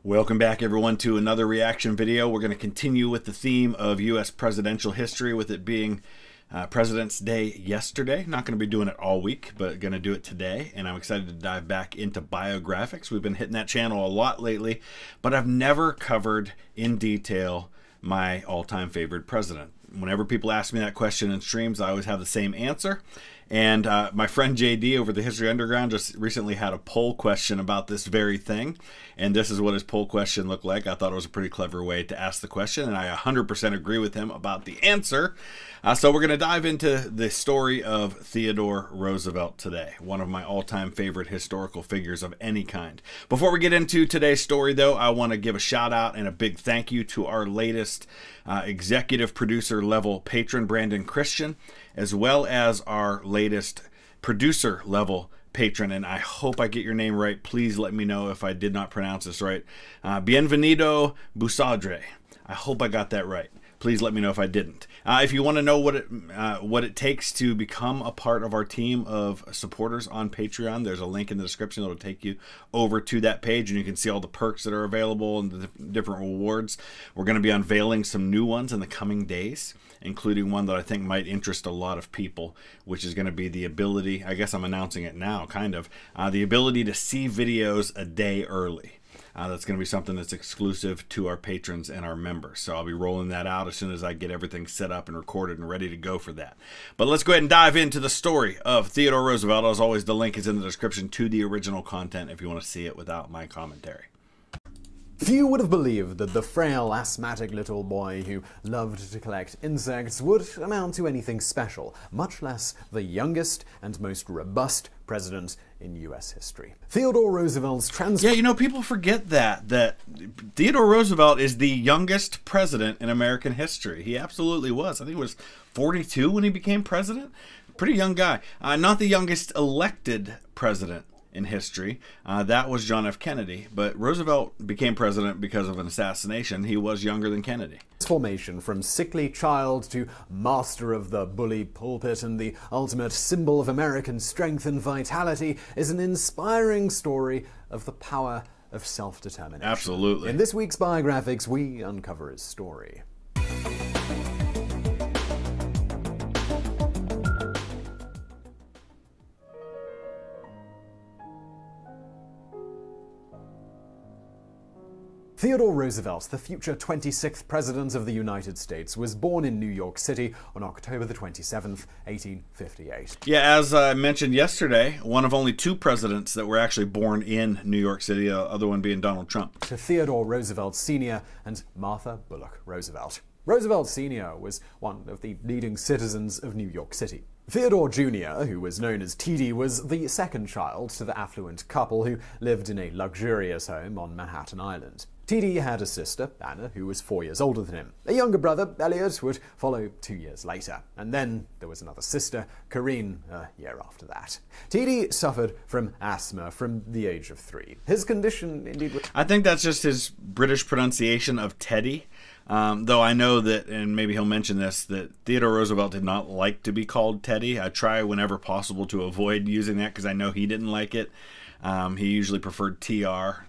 Welcome back, everyone, to another reaction video. We're going to continue with the theme of U.S. presidential history, with it being President's Day yesterday. Not going to be doing it all week, but going to do it today, and I'm excited to dive back into Biographics. We've been hitting that channel a lot lately, but I've never covered in detail my all-time favorite president. Whenever people ask me that question in streams, I always have the same answer. And my friend JD over the History Underground just recently had a poll question about this very thing. And this is what his poll question looked like. I thought it was a pretty clever way to ask the question, and I 100% agree with him about the answer. So we're going to dive into the story of Theodore Roosevelt today, one of my all-time favorite historical figures of any kind. Before we get into today's story, though, I want to give a shout out and a big thank you to our latest executive producer level patron, Brandon Christian, as well as our latest producer level patron, and I hope I get your name right. Please let me know if I did not pronounce this right. Bienvenido Busadre. I hope I got that right. Please let me know if I didn't. If you want to know what it takes to become a part of our team of supporters on Patreon, there's a link in the description that will take you over to that page, and you can see all the perks that are available and the different rewards. We're going to be unveiling some new ones in the coming days, including one that I think might interest a lot of people, which is going to be the ability, I guess I'm announcing it now, kind of, the ability to see videos a day early. That's going to be something that's exclusive to our patrons and our members. So I'll be rolling that out as soon as I get everything set up and recorded and ready to go for that. But let's go ahead and dive into the story of Theodore Roosevelt. As always, the link is in the description to the original content if you want to see it without my commentary. Few would have believed that the frail, asthmatic little boy who loved to collect insects would amount to anything special, much less the youngest and most robust president in U.S. history. Theodore Roosevelt's Yeah, you know, people forget that Theodore Roosevelt is the youngest president in American history. He absolutely was. I think he was 42 when he became president. Pretty young guy. Not the youngest elected president in history. That was John F. Kennedy, but Roosevelt became president because of an assassination. He was younger than Kennedy. Transformation from sickly child to master of the bully pulpit and the ultimate symbol of American strength and vitality is an inspiring story of the power of self-determination. Absolutely. In this week's Biographics, we uncover his story. Theodore Roosevelt, the future 26th President of the United States, was born in New York City on October the 27th, 1858. Yeah, as I mentioned yesterday, one of only two presidents that were actually born in New York City, the other one being Donald Trump. To Theodore Roosevelt Sr. and Martha Bullock Roosevelt. Roosevelt Sr. was one of the leading citizens of New York City. Theodore Jr., who was known as TD, was the second child to the affluent couple who lived in a luxurious home on Manhattan Island. TD had a sister, Anna, who was 4 years older than him. A younger brother, Elliot, would follow 2 years later. And then there was another sister, Corinne, a year after that. TD suffered from asthma from the age of 3. His condition, indeed... I think that's just his British pronunciation of Teddy. Though I know that, and maybe he'll mention this, that Theodore Roosevelt did not like to be called Teddy. I try whenever possible to avoid using that because I know he didn't like it. He usually preferred TR.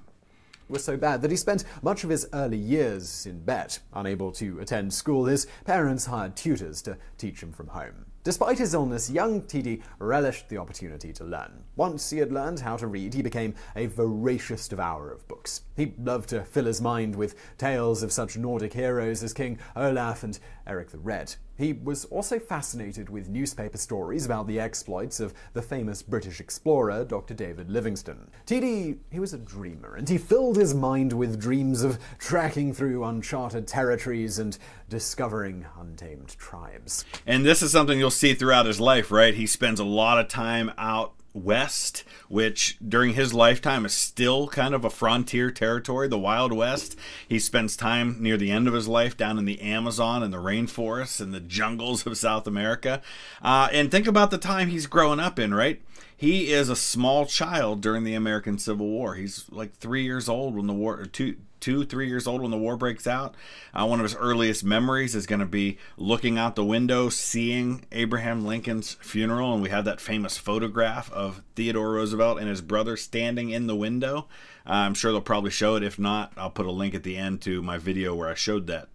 Was so bad that he spent much of his early years in bed. Unable to attend school, his parents hired tutors to teach him from home. Despite his illness, young TD relished the opportunity to learn. Once he had learned how to read, he became a voracious devourer of books. He loved to fill his mind with tales of such Nordic heroes as King Olaf and Eric the Red. He was also fascinated with newspaper stories about the exploits of the famous British explorer, Dr. David Livingstone. TD, he was a dreamer, and he filled his mind with dreams of trekking through uncharted territories and discovering untamed tribes. And this is something you'll see throughout his life, right? He spends a lot of time out west, which during his lifetime is still kind of a frontier territory, the Wild West. He spends time near the end of his life down in the Amazon and the rainforests and the jungles of South America. And think about the time he's growing up in, right? He is a small child during the American Civil War. He's like 3 years old when the war, or 3 years old when the war breaks out. One of his earliest memories is going to be looking out the window, seeing Abraham Lincoln's funeral, and we have that famous photograph of Theodore Roosevelt and his brother standing in the window. I'm sure they'll probably show it. If not, I'll put a link at the end to my video where I showed that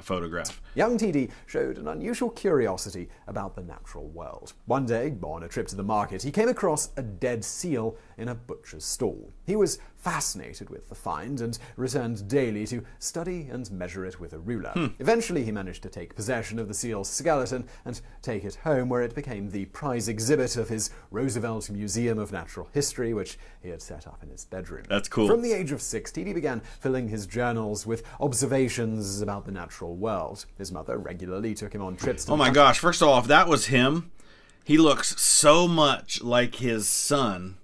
photograph. Young TD showed an unusual curiosity about the natural world. One day, on a trip to the market, he came across a dead seal in a butcher's stall. He was fascinated with the find and returned daily to study and measure it with a ruler. Eventually, he managed to take possession of the seal's skeleton and take it home, where it became the prize exhibit of his Roosevelt Museum of Natural History, which he had set up in his bedroom. That's cool. From the age of 6, TD began filling his journals with observations about the natural world. His mother regularly took him on trips to Oh my gosh, first of all, if that was him, he looks so much like his son,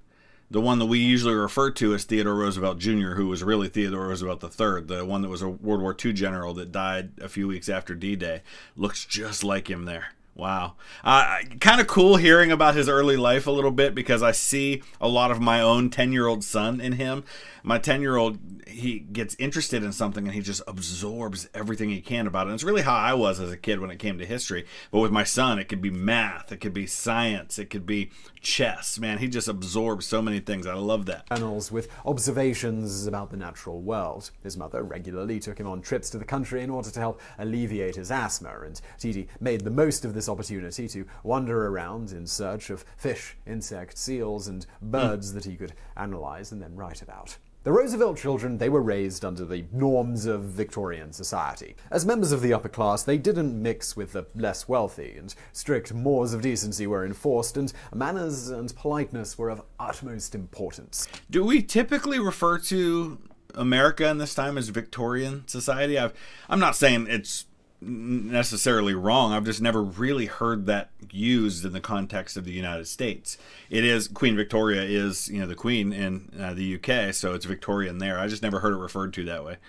the one that we usually refer to as Theodore Roosevelt Jr., who was really Theodore Roosevelt III, the one that was a World War II general that died a few weeks after D-Day. Looks just like him there. Wow. Kind of cool hearing about his early life a little bit, because I see a lot of my own 10-year-old son in him. My 10-year-old, he gets interested in something and he just absorbs everything he can about it. And it's really how I was as a kid when it came to history. But with my son, it could be math, it could be science, it could be chess. Man, he just absorbs so many things. I love that. Journals with observations about the natural world. His mother regularly took him on trips to the country in order to help alleviate his asthma, and TD made the most of this opportunity to wander around in search of fish, insects, seals, and birds that he could analyze and then write about. The Roosevelt children, they were raised under the norms of Victorian society. As members of the upper class, they didn't mix with the less wealthy, and strict mores of decency were enforced, and manners and politeness were of utmost importance. Do we typically refer to America in this time as Victorian society? I'm not saying it's necessarily wrong. I've just never really heard that used in the context of the United States. It is, Queen Victoria is, the Queen in the UK, so it's Victorian there. I just never heard it referred to that way.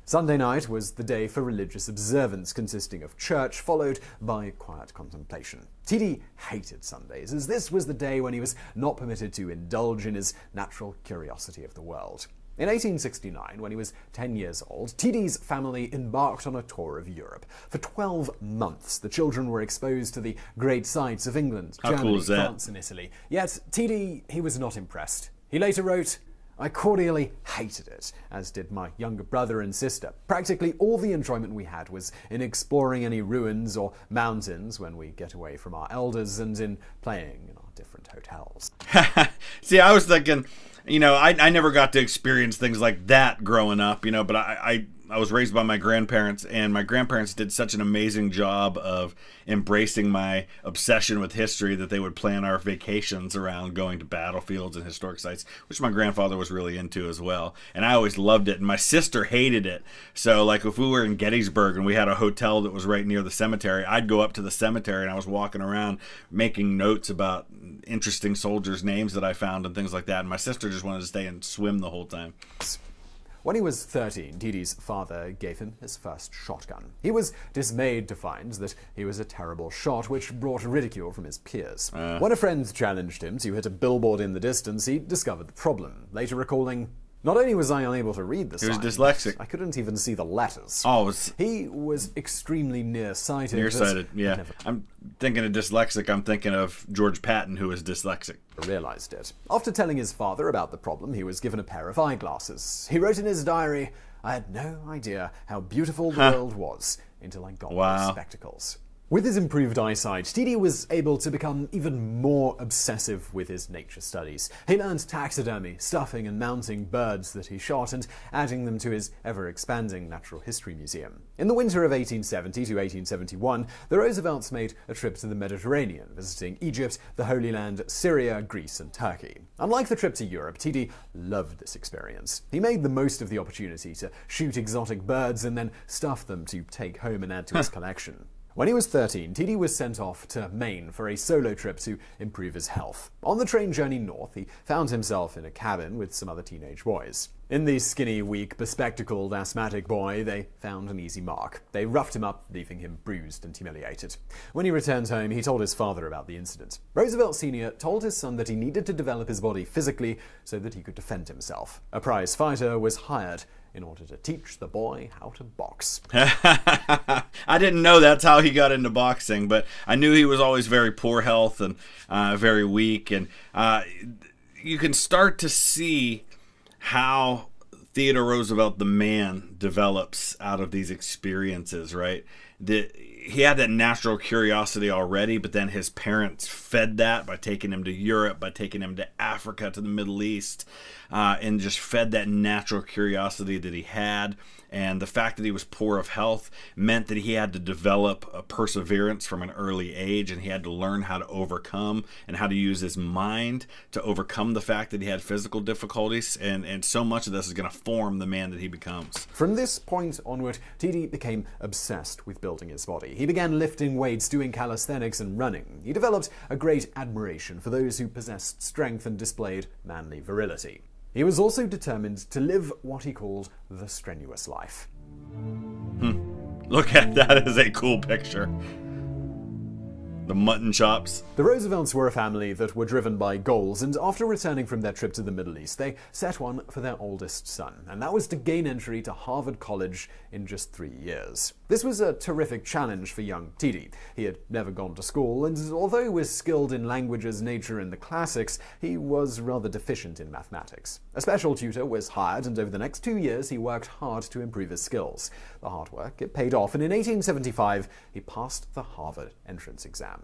Sunday night was the day for religious observance, consisting of church followed by quiet contemplation. TD hated Sundays, as this was the day when he was not permitted to indulge in his natural curiosity of the world. In 1869, when he was 10 years old, TD's family embarked on a tour of Europe. For 12 months, the children were exposed to the great sights of England, Germany, France, and Italy. Yet, TD, he was not impressed. He later wrote, "I cordially hated it, as did my younger brother and sister. Practically all the enjoyment we had was in exploring any ruins or mountains when we get away from our elders, and in playing in our different hotels." See, I was thinking, I never got to experience things like that growing up, but I was raised by my grandparents, and my grandparents did such an amazing job of embracing my obsession with history that they would plan our vacations around going to battlefields and historic sites, which my grandfather was really into as well. And I always loved it, and my sister hated it. So, like, if we were in Gettysburg and we had a hotel that was right near the cemetery, I'd go up to the cemetery and I was walking around making notes about interesting soldiers' names that I found and things like that. And my sister just wanted to stay and swim the whole time. When he was 13, TD's father gave him his first shotgun. He was dismayed to find that he was a terrible shot, which brought ridicule from his peers. When a friend challenged him to hit a billboard in the distance, he discovered the problem, later recalling, "Not only was I unable to read the sign, he was dyslexic. I couldn't even see the letters." He was extremely nearsighted. Nearsighted, yeah. I'm thinking of dyslexic, I'm thinking of George Patton, who was dyslexic. Realized it. After telling his father about the problem, he was given a pair of eyeglasses. He wrote in his diary, "I had no idea how beautiful the world was until I got those spectacles." With his improved eyesight, TD was able to become even more obsessive with his nature studies. He learned taxidermy, stuffing and mounting birds that he shot, and adding them to his ever-expanding natural history museum. In the winter of 1870 to 1871, the Roosevelts made a trip to the Mediterranean, visiting Egypt, the Holy Land, Syria, Greece, and Turkey. Unlike the trip to Europe, TD loved this experience. He made the most of the opportunity to shoot exotic birds and then stuff them to take home and add to his collection. When he was 13, TD was sent off to Maine for a solo trip to improve his health. On the train journey north, he found himself in a cabin with some other teenage boys. In the skinny, weak, bespectacled, asthmatic boy, they found an easy mark. They roughed him up, leaving him bruised and humiliated. When he returned home, he told his father about the incident. Roosevelt Sr. told his son that he needed to develop his body physically so that he could defend himself. A prize fighter was hired in order to teach the boy how to box. I didn't know that's how he got into boxing, but I knew he was always very poor health and very weak. And you can start to see how Theodore Roosevelt, the man, develops out of these experiences, right? He had that natural curiosity already, but then his parents fed that by taking him to Europe, by taking him to Africa, to the Middle East, and just fed that natural curiosity that he had. And the fact that he was poor of health meant that he had to develop a perseverance from an early age, and he had to learn how to overcome and how to use his mind to overcome the fact that he had physical difficulties. And so much of this is going to form the man that he becomes. From this point onward, TD became obsessed with building his body. He began lifting weights, doing calisthenics, and running. He developed a great admiration for those who possessed strength and displayed manly virility. He was also determined to live what he called the strenuous life. Look at that as a cool picture. The mutton chops. The Roosevelts were a family that were driven by goals, and after returning from their trip to the Middle East, they set one for their oldest son, and that was to gain entry to Harvard College in just 3 years. This was a terrific challenge for young TD. He had never gone to school, and although he was skilled in languages, nature, and the classics, he was rather deficient in mathematics. A special tutor was hired, and over the next 2 years, he worked hard to improve his skills. The hard work, it paid off, and in 1875, he passed the Harvard entrance exam.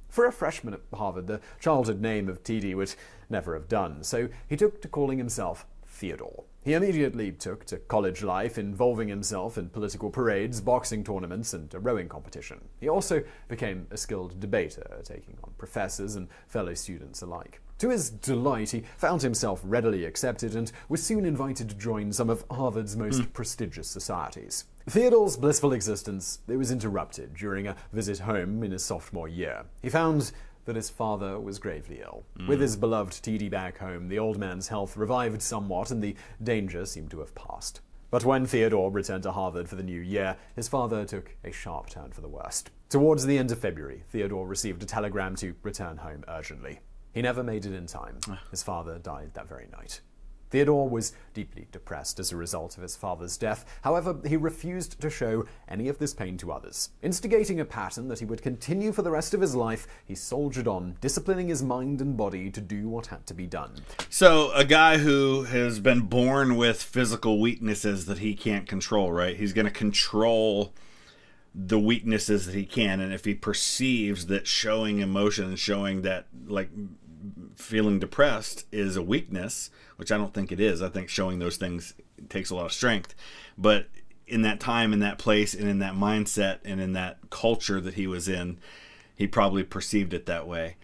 For a freshman at Harvard, the childhood name of TD would never have done, so he took to calling himself Theodore. He immediately took to college life, involving himself in political parades, boxing tournaments, and a rowing competition. He also became a skilled debater, taking on professors and fellow students alike. To his delight, he found himself readily accepted and was soon invited to join some of Harvard's most prestigious societies. Theodore's blissful existence was interrupted during a visit home in his sophomore year. He found that his father was gravely ill. With his beloved TD back home, the old man's health revived somewhat and the danger seemed to have passed. But when Theodore returned to Harvard for the new year, his father took a sharp turn for the worst. Towards the end of February, Theodore received a telegram to return home urgently. He never made it in time. His father died that very night. Theodore was deeply depressed as a result of his father's death. However, he refused to show any of this pain to others. Instigating a pattern that he would continue for the rest of his life, he soldiered on, disciplining his mind and body to do what had to be done. So, a guy who has been born with physical weaknesses that he can't control, right? He's going to control the weaknesses that he can, and if he perceives that showing emotion and showing that, like, feeling depressed is a weakness, which I don't think it is. I think showing those things takes a lot of strength. But in that time, in that place, and in that mindset, and in that culture that he was in, he probably perceived it that way.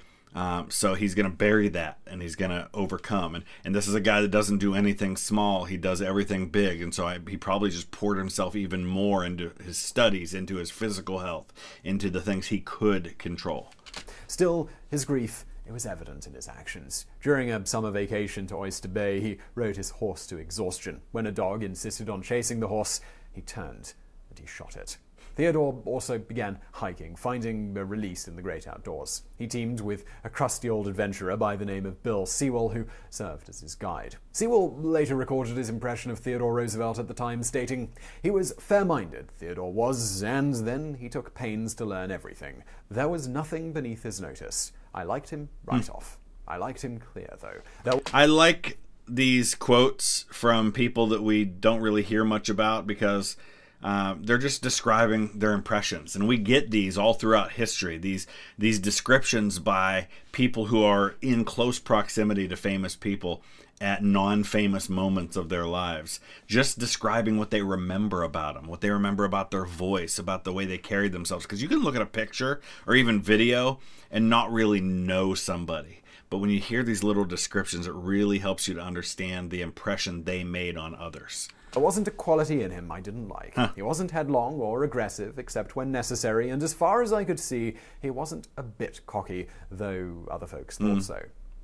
So he's going to bury that, and he's going to overcome. And this is a guy that doesn't do anything small. He does everything big. And so he probably just poured himself even more into his studies, into his physical health, into the things he could control. Still, his grief, it was evident in his actions. During a summer vacation to Oyster Bay, he rode his horse to exhaustion. When a dog insisted on chasing the horse, he turned and he shot it. Theodore also began hiking, finding a release in the great outdoors. He teamed with a crusty old adventurer by the name of Bill Sewell, who served as his guide. Sewell later recorded his impression of Theodore Roosevelt at the time, stating, "He was fair-minded, Theodore was, and then he took pains to learn everything. There was nothing beneath his notice. I liked him right off. I liked him clear, though." I like these quotes from people that we don't really hear much about because they're just describing their impressions. And we get these all throughout history, these descriptions by people who are in close proximity to famous people at non-famous moments of their lives, just describing what they remember about them, what they remember about their voice, about the way they carried themselves. Because you can look at a picture or even video and not really know somebody, but when you hear these little descriptions, it really helps you to understand the impression they made on others. There wasn't a quality in him I didn't like. He wasn't headlong or aggressive, except when necessary, and as far as I could see, he wasn't a bit cocky, though other folks thought so.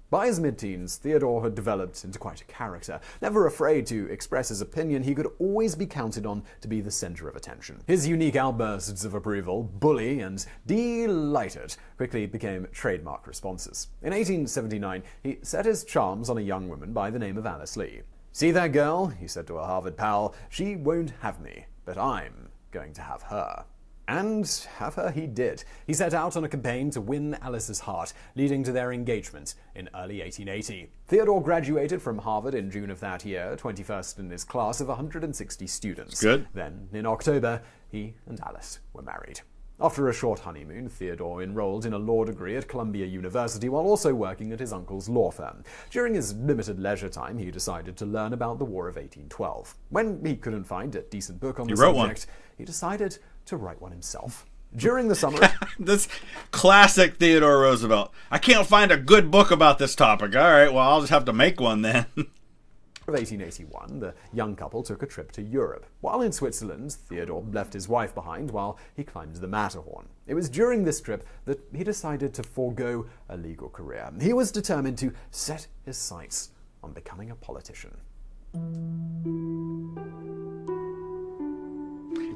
By his mid-teens, Theodore had developed into quite a character. Never afraid to express his opinion, he could always be counted on to be the center of attention. His unique outbursts of approval, bully and delighted, quickly became trademark responses. In 1879, he set his charms on a young woman by the name of Alice Lee. "See that girl?" he said to a Harvard pal. "She won't have me, but I'm going to have her." And have her he did. He set out on a campaign to win Alice's heart, leading to their engagement in early 1880. Theodore graduated from Harvard in June of that year, 21st in his class of 160 students. Good. Then, in October, he and Alice were married. After a short honeymoon, Theodore enrolled in a law degree at Columbia University while also working at his uncle's law firm. During his limited leisure time, he decided to learn about the War of 1812. When he couldn't find a decent book on the subject, he decided to write one himself. During the summer... This classic Theodore Roosevelt. "I can't find a good book about this topic. All right, well, I'll just have to make one then." Of 1881, the young couple took a trip to Europe. While in Switzerland, Theodore left his wife behind while he climbed the Matterhorn. It was during this trip that he decided to forego a legal career. He was determined to set his sights on becoming a politician.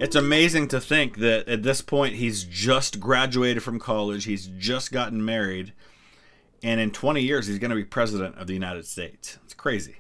It's amazing to think that at this point he's just graduated from college, he's just gotten married, and in 20 years he's going to be president of the United States. It's crazy.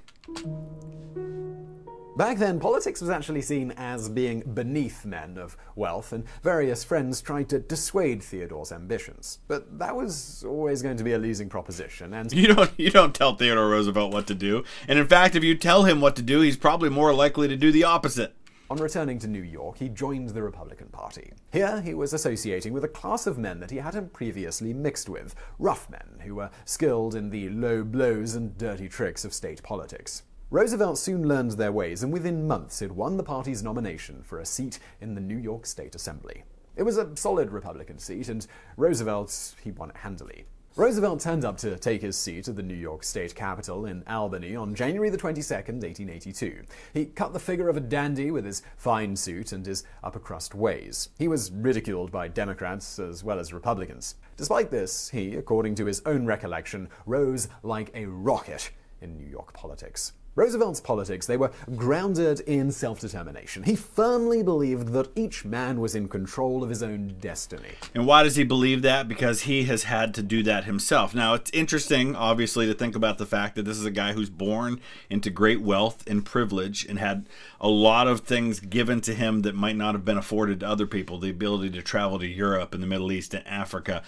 Back then, politics was actually seen as being beneath men of wealth, and various friends tried to dissuade Theodore's ambitions. But that was always going to be a losing proposition, and... You don't tell Theodore Roosevelt what to do. And in fact, if you tell him what to do, he's probably more likely to do the opposite. On returning to New York, he joined the Republican Party. Here, he was associating with a class of men that he hadn't previously mixed with, rough men who were skilled in the low blows and dirty tricks of state politics. Roosevelt soon learned their ways, and within months had won the party's nomination for a seat in the New York State Assembly. It was a solid Republican seat, and Roosevelt, he won it handily. Roosevelt turned up to take his seat at the New York State Capitol in Albany on January the 22nd, 1882. He cut the figure of a dandy with his fine suit and his upper-crust ways. He was ridiculed by Democrats as well as Republicans. Despite this, he, according to his own recollection, rose like a rocket in New York politics. Roosevelt's politics, they were grounded in self-determination. He firmly believed that each man was in control of his own destiny. And why does he believe that? Because he has had to do that himself. Now, it's interesting, obviously, to think about the fact that this is a guy who's born into great wealth and privilege and had a lot of things given to him that might not have been afforded to other people. The ability to travel to Europe and the Middle East and Africa.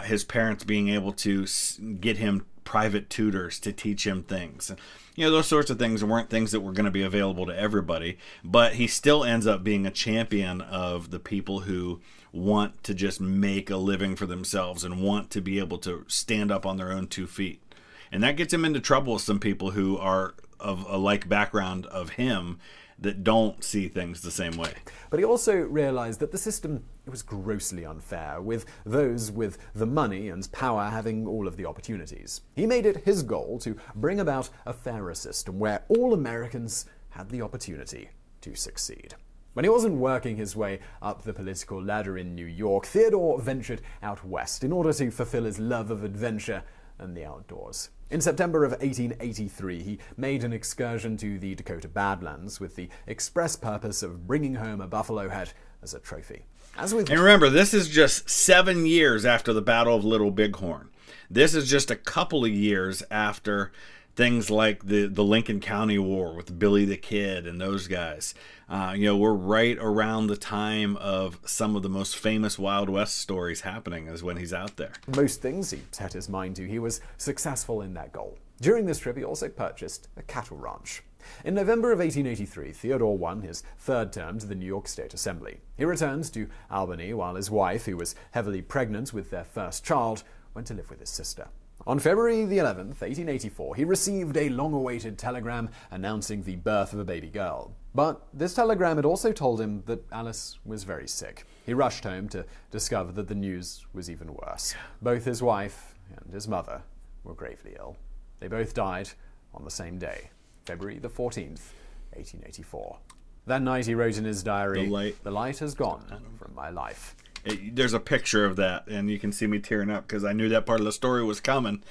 His parents being able to get him private tutors to teach him things. You know, those sorts of things weren't things that were going to be available to everybody, but he still ends up being a champion of the people who want to just make a living for themselves and want to be able to stand up on their own 2 feet. And that gets him into trouble with some people who are of a like background of him that don't see things the same way. But he also realized that the system was grossly unfair, with those with the money and power having all of the opportunities. He made it his goal to bring about a fairer system where all Americans had the opportunity to succeed. When he wasn't working his way up the political ladder in New York, Theodore ventured out west in order to fulfill his love of adventure and the outdoors. In September of 1883, he made an excursion to the Dakota Badlands with the express purpose of bringing home a buffalo head as a trophy. And remember, this is just 7 years after the Battle of Little Bighorn. This is just a couple of years after things like the Lincoln County War with Billy the Kid and those guys. We're right around the time of some of the most famous Wild West stories happening is when he's out there. Most things he set his mind to, he was successful in that goal. During this trip, he also purchased a cattle ranch. In November of 1883, Theodore won his 3rd term to the New York State Assembly. He returned to Albany while his wife, who was heavily pregnant with their first child, went to live with his sister. On February the 11th, 1884, he received a long-awaited telegram announcing the birth of a baby girl. But this telegram had also told him that Alice was very sick. He rushed home to discover that the news was even worse. Both his wife and his mother were gravely ill. They both died on the same day, February the 14th, 1884. That night he wrote in his diary, "The light has gone from my life." There's a picture of that, and you can see me tearing up because I knew that part of the story was coming.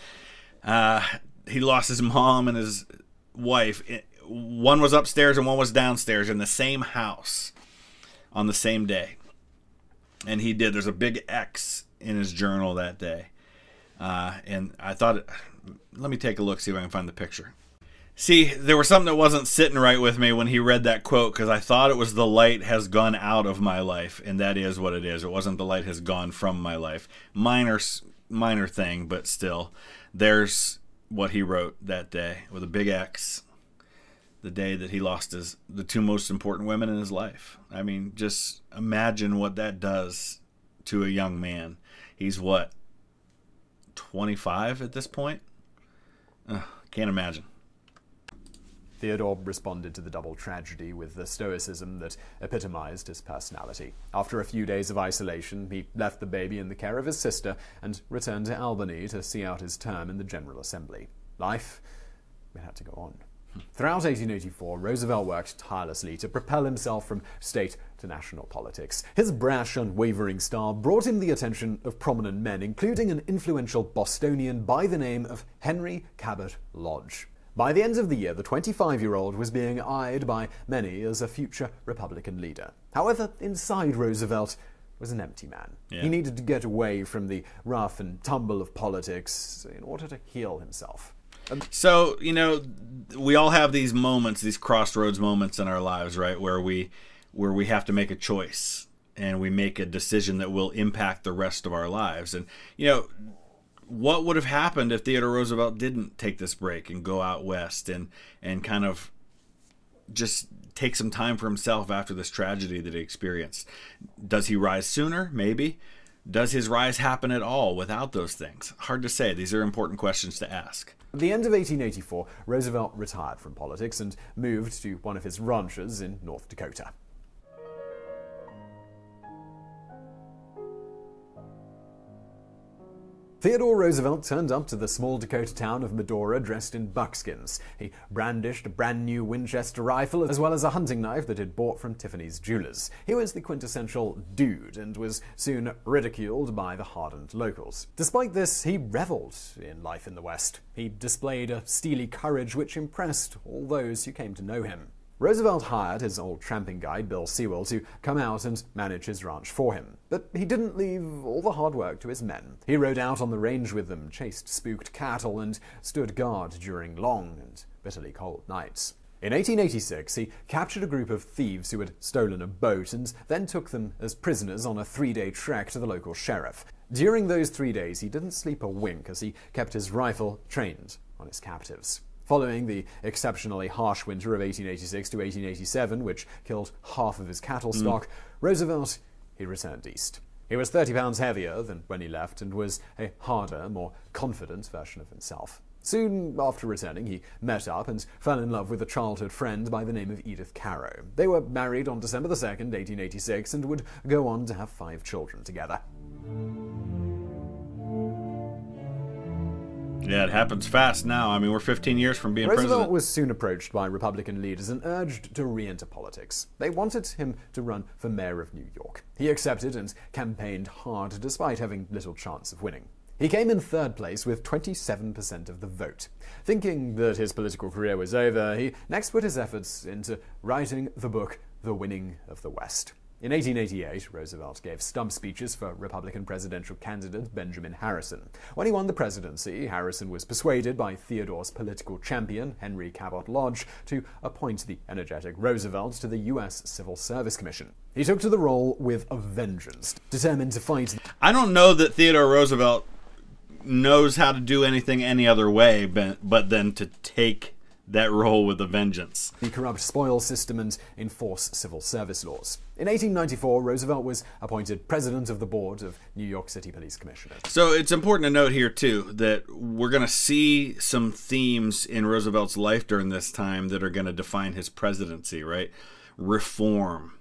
He lost his mom and his wife. One was upstairs and one was downstairs in the same house on the same day. And he did. There's a big X in his journal that day. And I thought, let me take a look, see if I can find the picture. See, there was something that wasn't sitting right with me when he read that quote, because I thought it was "the light has gone out of my life," and that is what it is. It wasn't "the light has gone from my life." Minor thing, but still. There's what he wrote that day with a big X. The day that he lost the two most important women in his life. I mean, just imagine what that does to a young man. He's what, 25 at this point? Can't imagine. Theodore responded to the double tragedy with the stoicism that epitomized his personality. After a few days of isolation, he left the baby in the care of his sister and returned to Albany to see out his term in the General Assembly. Life had to go on. Throughout 1884, Roosevelt worked tirelessly to propel himself from state to national politics. His brash, unwavering style brought him the attention of prominent men, including an influential Bostonian by the name of Henry Cabot Lodge. By the end of the year, the 25-year-old was being eyed by many as a future Republican leader. However, inside Roosevelt was an empty man. Yeah. He needed to get away from the rough and tumble of politics in order to heal himself. So, we all have these moments, these crossroads moments in our lives, right, where we have to make a choice and we make a decision that will impact the rest of our lives. And, what would have happened if Theodore Roosevelt didn't take this break and go out west and kind of just take some time for himself after this tragedy that he experienced? Does he rise sooner? Maybe. Does his rise happen at all without those things? Hard to say. These are important questions to ask. At the end of 1884, Roosevelt retired from politics and moved to one of his ranches in North Dakota. Theodore Roosevelt turned up to the small Dakota town of Medora dressed in buckskins. He brandished a brand new Winchester rifle as well as a hunting knife that he'd bought from Tiffany's jewelers. He was the quintessential dude and was soon ridiculed by the hardened locals. Despite this, he reveled in life in the West. He displayed a steely courage which impressed all those who came to know him. Roosevelt hired his old tramping guide, Bill Sewell, to come out and manage his ranch for him. But he didn't leave all the hard work to his men. He rode out on the range with them, chased spooked cattle, and stood guard during long and bitterly cold nights. In 1886, he captured a group of thieves who had stolen a boat and then took them as prisoners on a 3-day trek to the local sheriff. During those 3 days, he didn't sleep a wink as he kept his rifle trained on his captives. Following the exceptionally harsh winter of 1886 to 1887, which killed half of his cattle stock, Roosevelt, he returned east. He was 30 pounds heavier than when he left and was a harder, more confident version of himself. Soon after returning, he met up and fell in love with a childhood friend by the name of Edith Carow. They were married on December 2nd, 1886, and would go on to have 5 children together. Yeah, it happens fast now. I mean, we're 15 years from being Roosevelt president. was soon approached by Republican leaders and urged to re-enter politics. They wanted him to run for mayor of New York. He accepted and campaigned hard despite having little chance of winning. He came in 3rd place with 27% of the vote. Thinking that his political career was over, he next put his efforts into writing the book The Winning of the West. In 1888, Roosevelt gave stump speeches for Republican presidential candidate Benjamin Harrison. When he won the presidency, Harrison was persuaded by Theodore's political champion, Henry Cabot Lodge, to appoint the energetic Roosevelt to the U.S. Civil Service Commission. He took to the role with a vengeance, determined to fight. I don't know that Theodore Roosevelt knows how to do anything any other way but then to take that role with a vengeance. The corrupt spoils system and enforce civil service laws. In 1894, Roosevelt was appointed president of the board of New York City Police Commissioners. So it's important to note here, too, that we're going to see some themes in Roosevelt's life during this time that are going to define his presidency, right? Reform,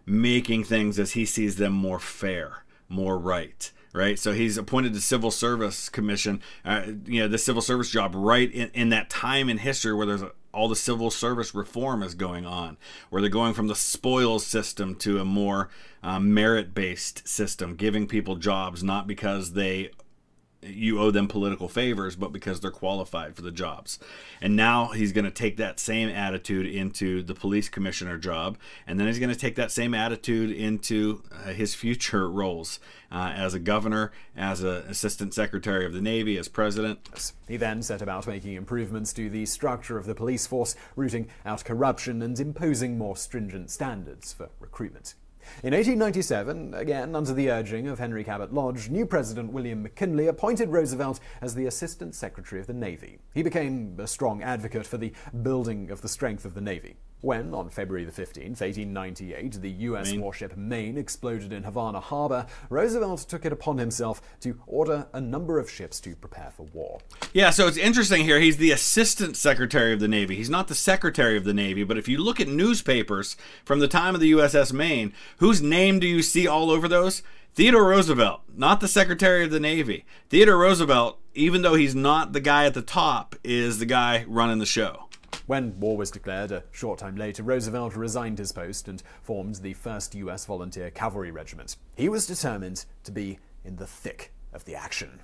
making things as he sees them more fair, more right, right? So he's appointed to Civil Service Commission, the civil service job right in that time in history where there's all the civil service reform is going on, where they're going from the spoils system to a more merit-based system, giving people jobs not because you owe them political favors, but because they're qualified for the jobs. And now he's going to take that same attitude into the police commissioner job, and then he's going to take that same attitude into his future roles as a governor, as an assistant secretary of the Navy, as president. He then set about making improvements to the structure of the police force, rooting out corruption and imposing more stringent standards for recruitment. In 1897, again under the urging of Henry Cabot Lodge, new President William McKinley appointed Roosevelt as the Assistant Secretary of the Navy. He became a strong advocate for the building of the strength of the Navy. When, on February 15, 1898, the U.S. warship Maine exploded in Havana Harbor, Roosevelt took it upon himself to order a number of ships to prepare for war. Yeah, so it's interesting here. He's the Assistant Secretary of the Navy. He's not the Secretary of the Navy, but if you look at newspapers from the time of the USS Maine, whose name do you see all over those? Theodore Roosevelt, not the Secretary of the Navy. Theodore Roosevelt, even though he's not the guy at the top, is the guy running the show. When war was declared a short time later, Roosevelt resigned his post and formed the 1st U.S. Volunteer Cavalry Regiment. He was determined to be in the thick of the action.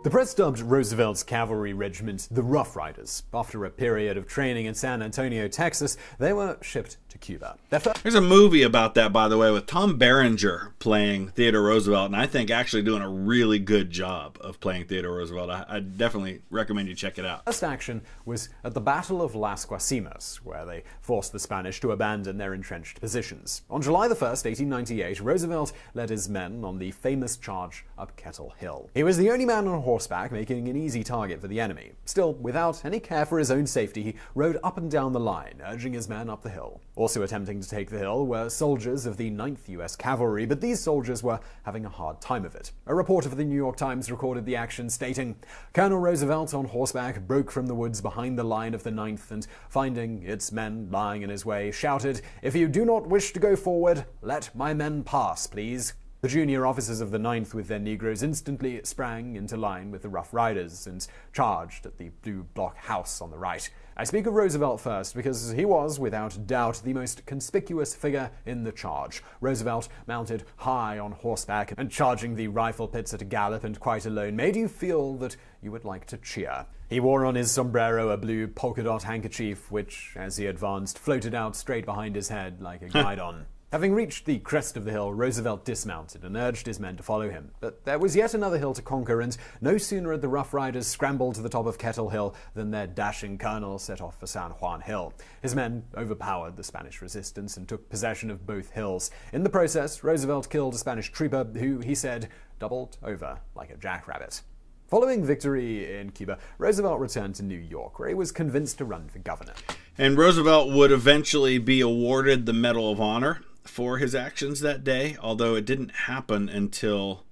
The press dubbed Roosevelt's cavalry regiment the Rough Riders. After a period of training in San Antonio, Texas, they were shipped to Cuba. There's a movie about that, by the way, with Tom Berenger playing Theodore Roosevelt, and I think actually doing a really good job of playing Theodore Roosevelt. I definitely recommend you check it out. First action was at the Battle of Las Guasimas, where they forced the Spanish to abandon their entrenched positions. On July 1st, 1898, Roosevelt led his men on the famous charge up Kettle Hill. He was the only man on horseback, making an easy target for the enemy. Still, without any care for his own safety, he rode up and down the line, urging his men up the hill. Also attempting to take the hill were soldiers of the 9th U.S. Cavalry, but these soldiers were having a hard time of it. A reporter for the New York Times recorded the action, stating, "Colonel Roosevelt on horseback broke from the woods behind the line of the 9th and, finding its men lying in his way, shouted, 'If you do not wish to go forward, let my men pass, please.' The junior officers of the 9th with their Negroes instantly sprang into line with the Rough Riders and charged at the blue block house on the right. I speak of Roosevelt first because he was, without doubt, the most conspicuous figure in the charge. Roosevelt, mounted high on horseback and charging the rifle pits at a gallop and quite alone, made you feel that you would like to cheer. He wore on his sombrero a blue polka-dot handkerchief, which, as he advanced, floated out straight behind his head like a guidon. Having reached the crest of the hill, Roosevelt dismounted and urged his men to follow him. But there was yet another hill to conquer, and no sooner had the Rough Riders scrambled to the top of Kettle Hill than their dashing colonel set off for San Juan Hill. His men overpowered the Spanish resistance and took possession of both hills. In the process, Roosevelt killed a Spanish trooper who, he said, doubled over like a jackrabbit. Following victory in Cuba, Roosevelt returned to New York, where he was convinced to run for governor. And Roosevelt would eventually be awarded the Medal of Honor for his actions that day, although it didn't happen until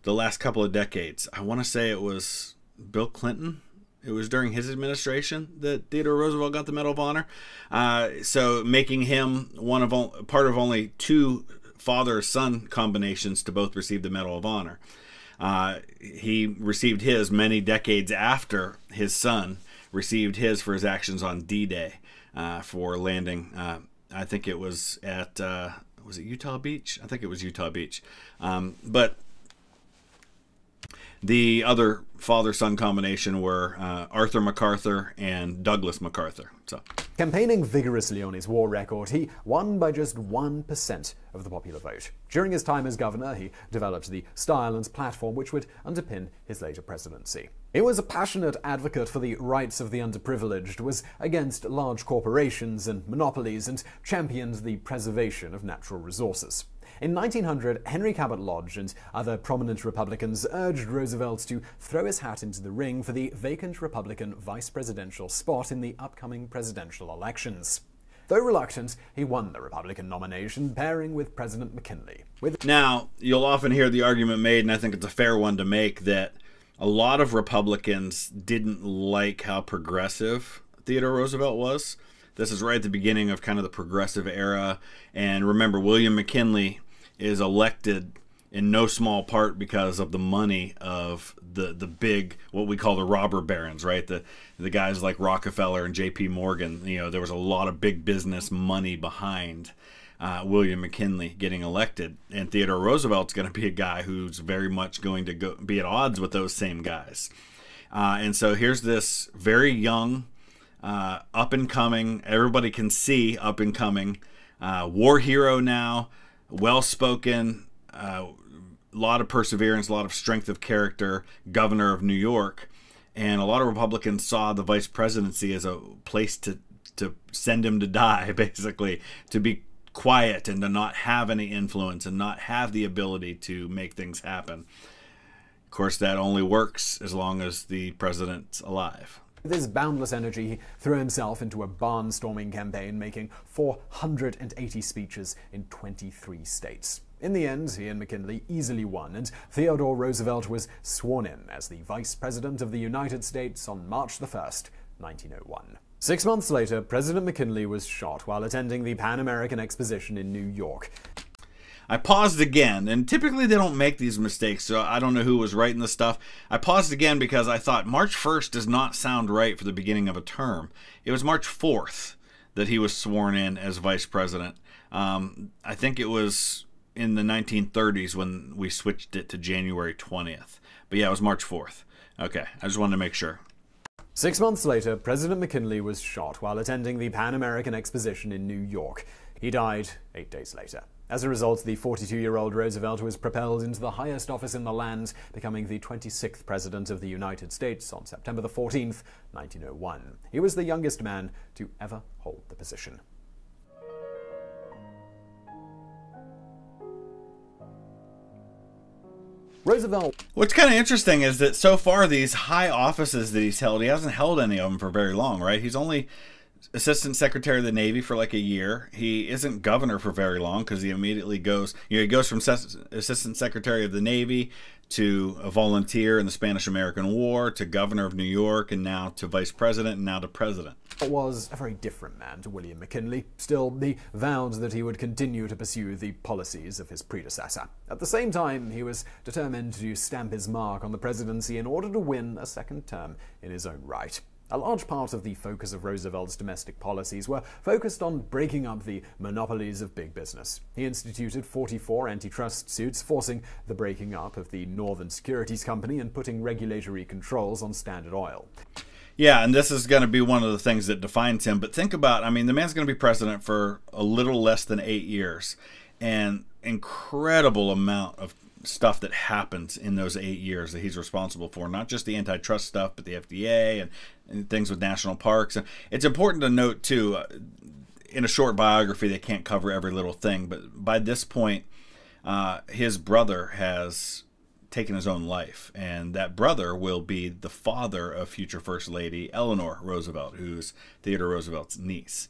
the last couple of decades. I want to say it was Bill Clinton. It was during his administration that Theodore Roosevelt got the Medal of Honor. So making him part of only 2 father-son combinations to both receive the Medal of Honor. He received his many decades after his son received his for his actions on D-Day for landing. I think it was at, was it Utah Beach? I think it was Utah Beach. But the other father-son combination were Arthur MacArthur and Douglas MacArthur. So, campaigning vigorously on his war record, he won by just 1% of the popular vote. During his time as governor, he developed the style and platform which would underpin his later presidency. He was a passionate advocate for the rights of the underprivileged, was against large corporations and monopolies, and championed the preservation of natural resources. In 1900, Henry Cabot Lodge and other prominent Republicans urged Roosevelt to throw his hat into the ring for the vacant Republican vice presidential spot in the upcoming presidential elections. Though reluctant, he won the Republican nomination, pairing with President McKinley. Now, you'll often hear the argument made, and I think it's a fair one to make, that a lot of Republicans didn't like how progressive Theodore Roosevelt was. This is right at the beginning of kind of the progressive era. And remember, William McKinley is elected in no small part because of the money of the big, what we call the robber barons, right? The guys like Rockefeller and J.P. Morgan. You know, there was a lot of big business money behind William McKinley getting elected. And Theodore Roosevelt's going to be a guy who's very much going to be at odds with those same guys. And so here's this very young, up and coming, everybody can see up and coming, war hero now, well-spoken, a lot of perseverance, a lot of strength of character, governor of New York. And a lot of Republicans saw the vice presidency as a place to send him to die, basically, to be quiet and to not have any influence and not have the ability to make things happen. Of course, that only works as long as the president's alive. With his boundless energy, he threw himself into a barnstorming campaign, making 480 speeches in 23 states. In the end, he and McKinley easily won, and Theodore Roosevelt was sworn in as the Vice President of the United States on March 1st, 1901. 6 months later, President McKinley was shot while attending the Pan American Exposition in New York. I paused again, and typically they don't make these mistakes, so I don't know who was writing the stuff. I paused again because I thought March 1st does not sound right for the beginning of a term. It was March 4th that he was sworn in as vice president. I think it was in the 1930s when we switched it to January 20th. But yeah, it was March 4th. Okay, I just wanted to make sure. 6 months later, President McKinley was shot while attending the Pan American Exposition in New York. He died 8 days later. As a result, the 42-year-old Roosevelt was propelled into the highest office in the land, becoming the 26th President of the United States on September 14th, 1901. He was the youngest man to ever hold the position. Roosevelt. What's kind of interesting is that so far these high offices that he's held, he hasn't held any of them for very long, right? He's only Assistant Secretary of the Navy for like a year. He isn't governor for very long because he immediately goes, he goes from Assistant Secretary of the Navy to a volunteer in the Spanish-American War to governor of New York and now to vice president and now to president. Was a very different man to William McKinley. Still, he vowed that he would continue to pursue the policies of his predecessor. At the same time, he was determined to stamp his mark on the presidency in order to win a second term in his own right. A large part of the focus of Roosevelt's domestic policies were focused on breaking up the monopolies of big business. He instituted 44 antitrust suits, forcing the breaking up of the Northern Securities Company and putting regulatory controls on Standard Oil. Yeah, and this is going to be one of the things that defines him. But think about, I mean, the man's going to be president for a little less than 8 years. And incredible amount of stuff that happens in those 8 years that he's responsible for. Not just the antitrust stuff, but the FDA and things with national parks. It's important to note, too, in a short biography, they can't cover every little thing. But by this point, his brother has taken his own life, and that brother will be the father of future First Lady Eleanor Roosevelt, who's Theodore Roosevelt's niece.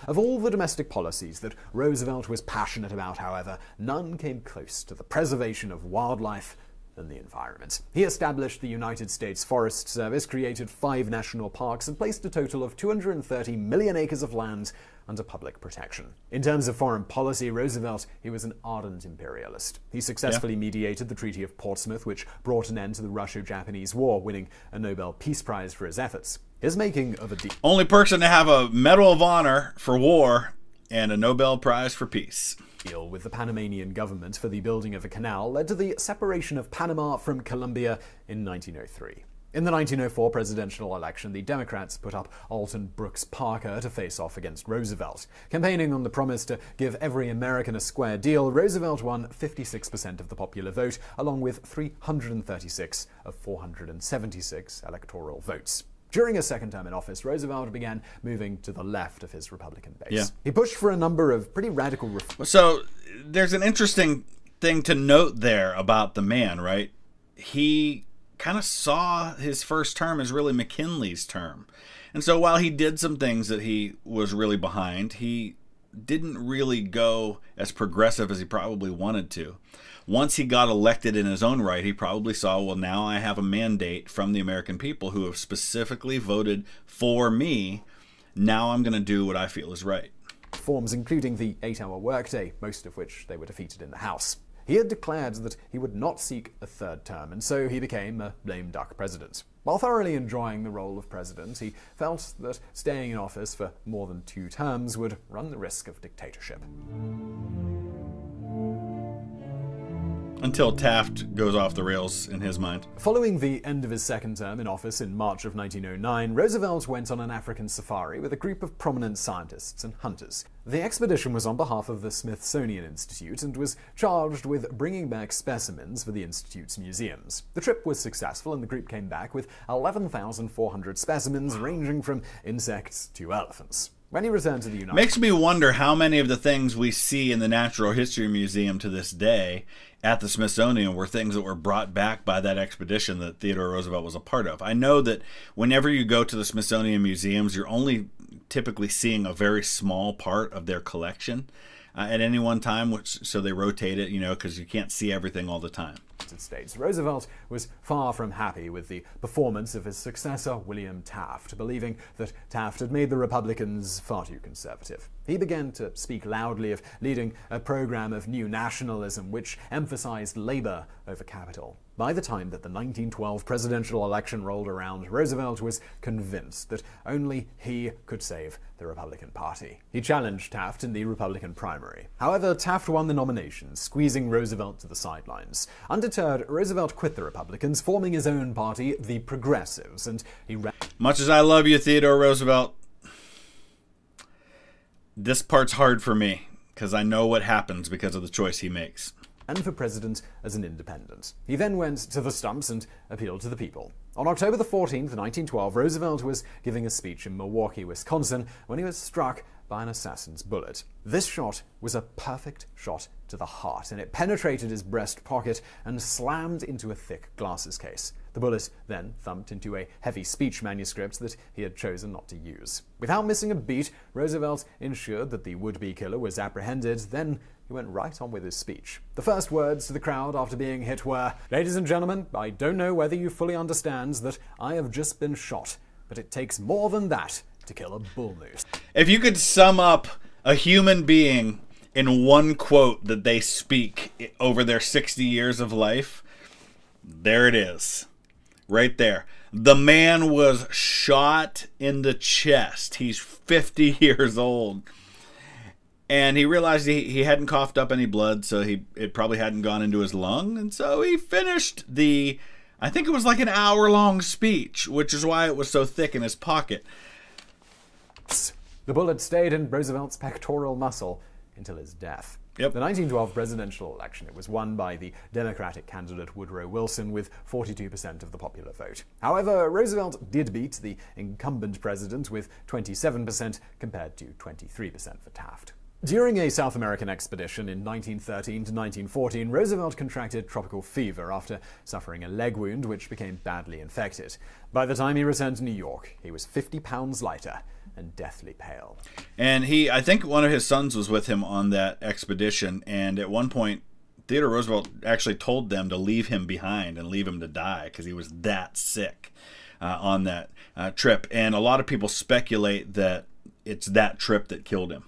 Of all the domestic policies that Roosevelt was passionate about, however, none came close to the preservation of wildlife and the environment. He established the United States Forest Service, created 5 national parks, and placed a total of 230 million acres of land under public protection. In terms of foreign policy, Roosevelt, he was an ardent imperialist. He successfully mediated the Treaty of Portsmouth, which brought an end to the Russo-Japanese War, winning a Nobel Peace Prize for his efforts. His making of a deal. Only person to have a Medal of Honor for war and a Nobel Prize for peace. Deal with the Panamanian government for the building of a canal led to the separation of Panama from Colombia in 1903. In the 1904 presidential election, the Democrats put up Alton Brooks Parker to face off against Roosevelt. Campaigning on the promise to give every American a square deal, Roosevelt won 56% of the popular vote, along with 336 of 476 electoral votes. During his second term in office, Roosevelt began moving to the left of his Republican base. Yeah. He pushed for a number of pretty radical reforms. So there's an interesting thing to note there about the man, right? He kind of saw his first term as really McKinley's term. And so while he did some things that he was really behind, he didn't really go as progressive as he probably wanted to. Once he got elected in his own right, he probably saw, well, now I have a mandate from the American people who have specifically voted for me Now I'm going to do what I feel is right. Reforms including the 8-hour workday, most of which they were defeated in the House. He had declared that he would not seek a third term, and so he became a lame duck president. While thoroughly enjoying the role of president, he felt that staying in office for more than 2 terms would run the risk of dictatorship. Until Taft goes off the rails in his mind. Following the end of his second term in office in March of 1909, Roosevelt went on an African safari with a group of prominent scientists and hunters. The expedition was on behalf of the Smithsonian Institute and was charged with bringing back specimens for the Institute's museums. The trip was successful and the group came back with 11,400 specimens ranging from insects to elephants. When he returned to the United Makes me wonder how many of the things we see in the Natural History Museum to this day at the Smithsonian were things that were brought back by that expedition that Theodore Roosevelt was a part of. I know that whenever you go to the Smithsonian museums, you're only typically seeing a very small part of their collection at any one time, so they rotate it, because you can't see everything all the time. States. Roosevelt was far from happy with the performance of his successor, William Taft, believing that Taft had made the Republicans far too conservative. He began to speak loudly of leading a program of new nationalism which emphasized labor over capital. By the time that the 1912 presidential election rolled around, Roosevelt was convinced that only he could save the Republican Party. He challenged Taft in the Republican primary. However, Taft won the nomination, squeezing Roosevelt to the sidelines. Undeterred, Roosevelt quit the Republicans, forming his own party, the Progressives, and he ran. Much as I love you, Theodore Roosevelt, this part's hard for me, because I know what happens because of the choice he makes. And for president as an independent. He then went to the stumps and appealed to the people. On October the 14th, 1912, Roosevelt was giving a speech in Milwaukee, Wisconsin, when he was struck by an assassin's bullet. This shot was a perfect shot to the heart, and it penetrated his breast pocket and slammed into a thick glasses case. The bullet then thumped into a heavy speech manuscript that he had chosen not to use. Without missing a beat, Roosevelt ensured that the would-be killer was apprehended, then he went right on with his speech. The first words to the crowd after being hit were, "Ladies and gentlemen, I don't know whether you fully understand that I have just been shot, but it takes more than that to kill a bull moose." If you could sum up a human being in one quote that they speak over their 60 years of life, there it is. Right there. The man was shot in the chest. He's 50 years old. And he realized he hadn't coughed up any blood, so it probably hadn't gone into his lung. And so he finished I think it was like an hour-long speech, which is why it was so thick in his pocket. The bullet stayed in Roosevelt's pectoral muscle until his death. Yep. The 1912 presidential election, it was won by the Democratic candidate Woodrow Wilson with 42% of the popular vote. However, Roosevelt did beat the incumbent president with 27% compared to 23% for Taft. During a South American expedition in 1913 to 1914, Roosevelt contracted tropical fever after suffering a leg wound which became badly infected. By the time he returned to New York, he was 50 pounds lighter and deathly pale. And I think one of his sons was with him on that expedition, and at one point, Theodore Roosevelt actually told them to leave him behind and leave him to die because he was that sick on that trip. And a lot of people speculate that it's that trip that killed him.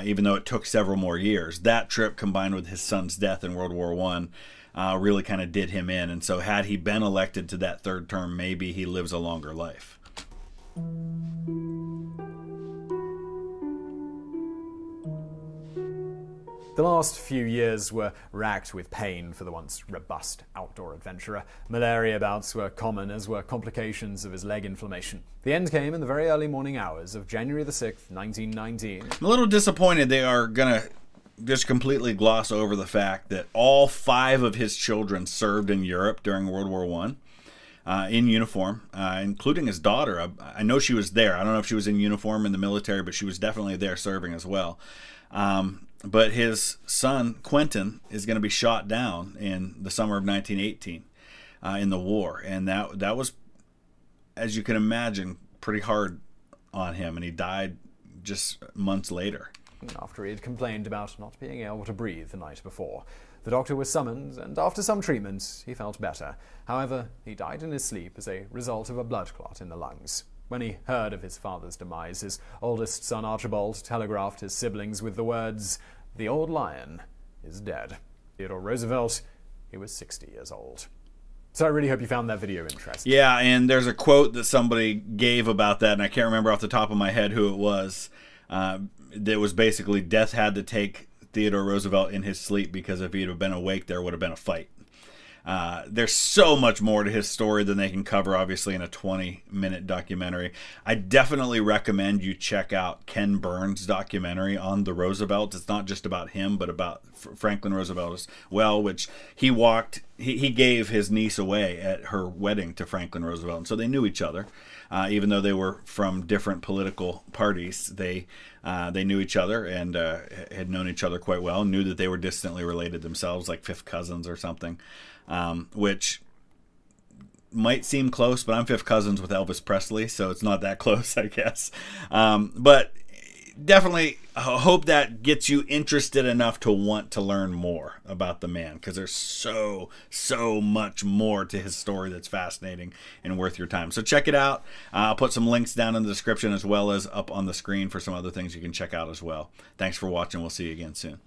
Even though it took several more years. That trip combined with his son's death in World War I really kind of did him in. And so had he been elected to that third term, maybe he lives a longer life. The last few years were racked with pain for the once robust outdoor adventurer. Malaria bouts were common, as were complications of his leg inflammation. The end came in the very early morning hours of January the 6th, 1919. I'm a little disappointed they are going to just completely gloss over the fact that all 5 of his children served in Europe during World War I. In uniform, including his daughter. I know she was there. I don't know if she was in uniform in the military, but she was definitely there serving as well. But his son, Quentin, is going to be shot down in the summer of 1918 in the war. And that was, as you can imagine, pretty hard on him. And he died just months later. After he had complained about not being able to breathe the night before. The doctor was summoned, and after some treatment, he felt better. However, he died in his sleep as a result of a blood clot in the lungs. When he heard of his father's demise, his oldest son Archibald telegraphed his siblings with the words, "The old lion is dead." Theodore Roosevelt, he was 60 years old. So I really hope you found that video interesting. Yeah, and there's a quote that somebody gave about that, and I can't remember off the top of my head who it was. That was basically, death had to take Theodore Roosevelt in his sleep, because if he'd have been awake, there would have been a fight. There's so much more to his story than they can cover, obviously, in a 20-minute documentary. I definitely recommend you check out Ken Burns' documentary on the Roosevelt. It's not just about him, but about Franklin Roosevelt as well, which he gave his niece away at her wedding to Franklin Roosevelt. And so they knew each other. Even though they were from different political parties, they knew each other and had known each other quite well, knew that they were distantly related themselves, like fifth cousins or something. Which might seem close, but I'm fifth cousins with Elvis Presley, so it's not that close, I guess. But definitely hope that gets you interested enough to want to learn more about the man, because there's so much more to his story that's fascinating and worth your time. So check it out. I'll put some links down in the description, as well as up on the screen for some other things you can check out as well. Thanks for watching. We'll see you again soon.